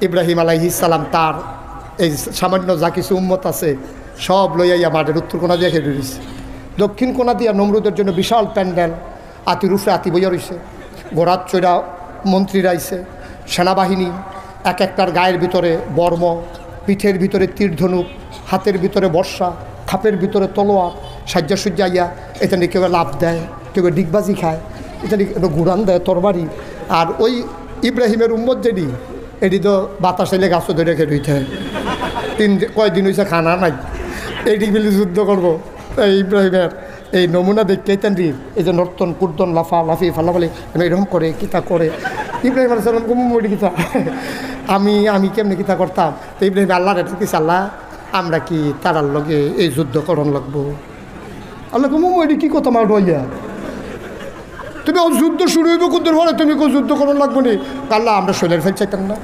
ইব্রাহিম আলাইহিস সালাম তার এই সামান্য যা কিছু উম্মত আছে সব লইয়া মাঠের উত্তর কোনা দিয়ে খেলে রয়েছে। দক্ষিণ কোনা দিয়া নমরুদের জন্য বিশাল প্যান্ডেল, আতির উপরে আতি বইয়া রয়েছে, ঘোড়ার চৈরা মন্ত্রীরা আইছে, সেনাবাহিনী এক একটার গায়ের ভিতরে বর্ম, পিঠের ভিতরে তীর ধনুক, হাতের ভিতরে বর্ষা, খাপের ভিতরে তলোয়ার, সাজ্জা সুজ্জাইয়া এটা নিয়ে কেউ লাভ দেয়, কেউ ডিগবাজি খায়, এটা নিয়ে ঘুরান দেয় তরবারি। আর ওই ইব্রাহিমের উম্মত যেটি এটি তো বাতাস এলে গাছও ধরে রেখে রইতে হয়, কয়দিন হয়েছে খানা নাই, এইটি মিলে যুদ্ধ করবো। ইব্রাহিমের এই নমুনা দেখতে রি এই যে নর্তন কুর্তন লাফা লাফি ফালাফালি এরকম করে কিতা করে ইব্রাহিম আলাইহিস সালাম কুমুমুড়ি কিতা আমি কেমনি কিতা করতাম। তো ইব্রাহিম আল্লাহর এটা কিছু আল্লাহ আমরা কি তারার লগে এই যুদ্ধ করণ লাগবো? আল্লাহ কুমুমুড়ি কী কথা আমার রইয়া তুমি যুদ্ধ শুরু হইব কুদ্দুর পরে তুমি কেউ যুদ্ধ করণ লাগবো নি? আল্লাহ আমরা শৈলের ফেল চাইতাম না।